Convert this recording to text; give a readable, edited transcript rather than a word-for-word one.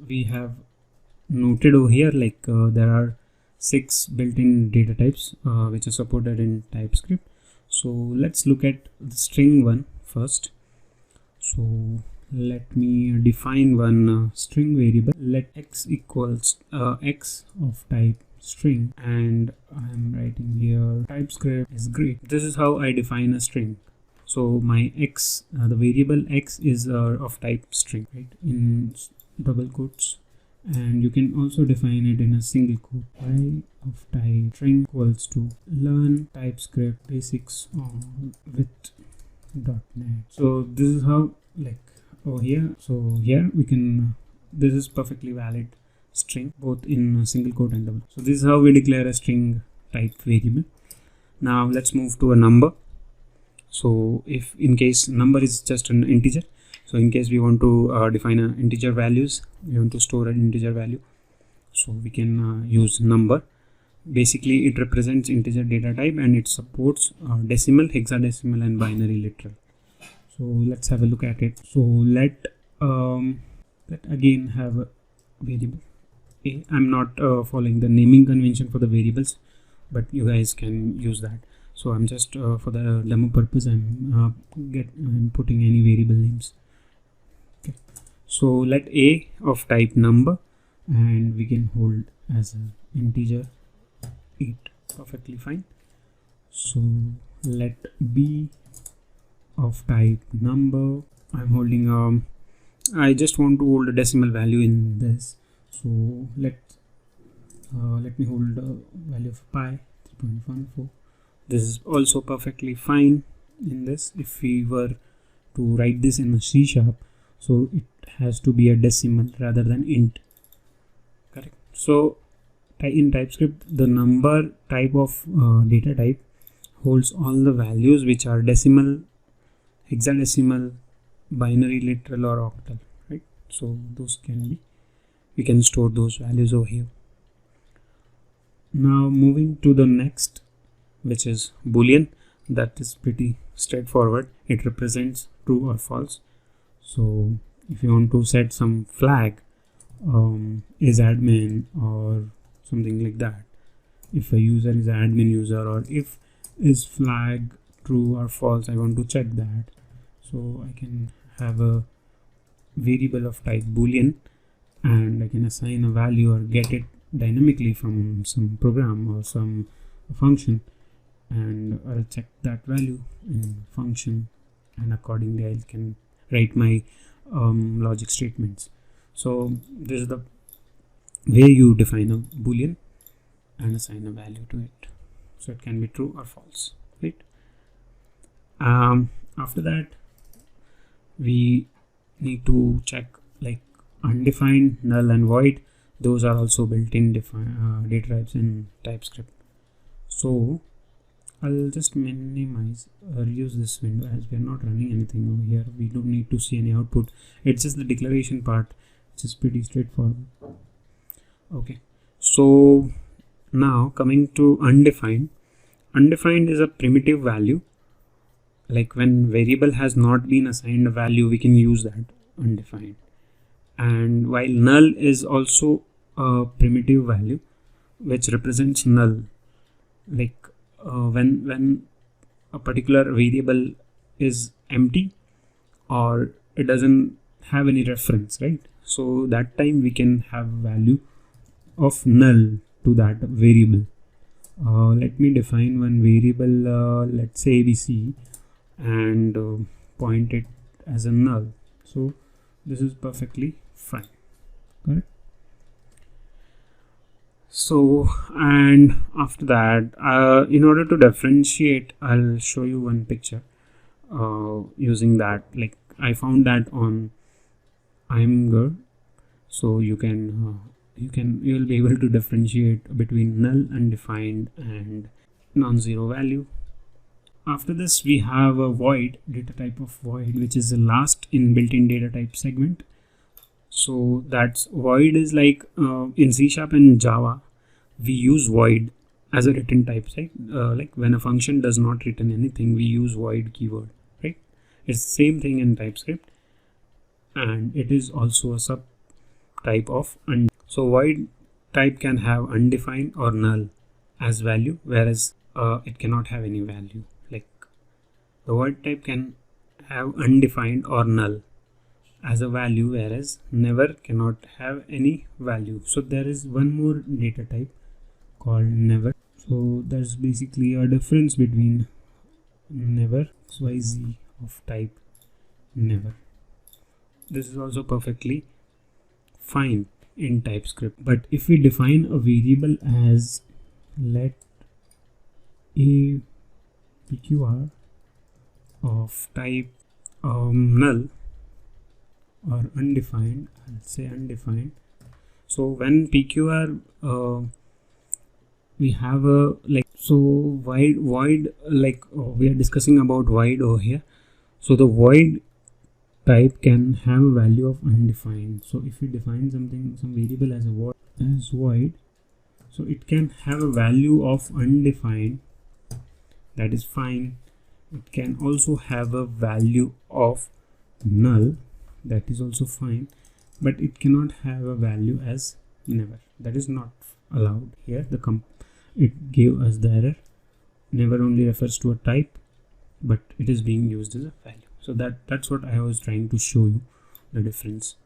we have noted over here, like there are 6 built-in data types which are supported in TypeScript. So let's look at the string one first. So let me define one string variable. Let x equals x of type string, and I'm writing here TypeScript is great. This is how I define a string. So my x, the variable x is of type string, right, in double quotes, and you can also define it in a single quote. Y of type string equals to learn TypeScript basics with .NET. So this is how, like over here. So here we can, this is perfectly valid string both in a single quote and double. So this is how we declare a string type variable. Now let's move to a number. So if in case number is just an integer, so in case we want to define an integer values, we want to store an integer value, so we can use number. Basically it represents integer data type, and it supports decimal, hexadecimal and binary literal. So let's have a look at it. So let again have a variable a. I'm not following the naming convention for the variables, but you guys can use that. So I'm just for the demo purpose, I'm putting any variable names. Okay. So let a of type number, and we can hold as an integer 8. Perfectly fine. So let b of type number. I'm holding I just want to hold a decimal value in this. So let me hold a value of pi 3.14. This is also perfectly fine in this. If we were to write this in a C#, so it has to be a decimal rather than int. Correct. So in TypeScript, the number type of data type holds all the values which are decimal, hexadecimal, binary, literal or octal, right? So those can be, we can store those values over here. Now moving to the next, which is Boolean. That is pretty straightforward. It represents true or false. So if you want to set some flag, is admin or something like that, if a user is admin user, or if is flag true or false, I want to check that. So I can have a variable of type Boolean, and I can assign a value or get it dynamically from some program or some function, and I'll check that value in function, and accordingly I can write my logic statements. So this is the way you define a Boolean and assign a value to it, so it can be true or false, right? After that, we need to check like undefined, null and void. Those are also built-in data types in TypeScript. So I'll just minimize or reduce this window, as we are not running anything over here. We don't need to see any output. It's just the declaration part, which is pretty straightforward. Okay, so now coming to undefined. Undefined is a primitive value. Like when variable has not been assigned a value, we can use that undefined. And while null is also a primitive value which represents null, like when a particular variable is empty or it doesn't have any reference, right? So that time we can have value of null to that variable. Let me define one variable, let's say ABC, and point it as a null. So this is perfectly fine. Correct. So, and after that, in order to differentiate, I'll show you one picture using that. Like I found that on Imgur, so you'll be able to differentiate between null, undefined and non-zero value. After this, we have a void, data type of void, which is the last in built-in data type segment. So that's void is like in C# and Java, we use void as a written type, right? Like when a function does not return anything, we use void keyword, right? It's the same thing in TypeScript, and it is also a type of so void type can have undefined or null as value, whereas it cannot have any value. Like the void type can have undefined or null as a value, whereas never cannot have any value. So there is one more data type called never. So there's basically a difference between never xyz of type never. This is also perfectly fine in TypeScript. But if we define a variable as let a pqr of type null or undefined, I'll say undefined. So when pqr we have a like, so void like we are discussing about void over here. So the void type can have a value of undefined. So if we define something, some variable as a void, so it can have a value of undefined, that is fine. It can also have a value of null, that is also fine, but it cannot have a value as never. That is not allowed here. It gave us the error. Never only refers to a type, but it is being used as a value. So that's what I was trying to show you, the difference.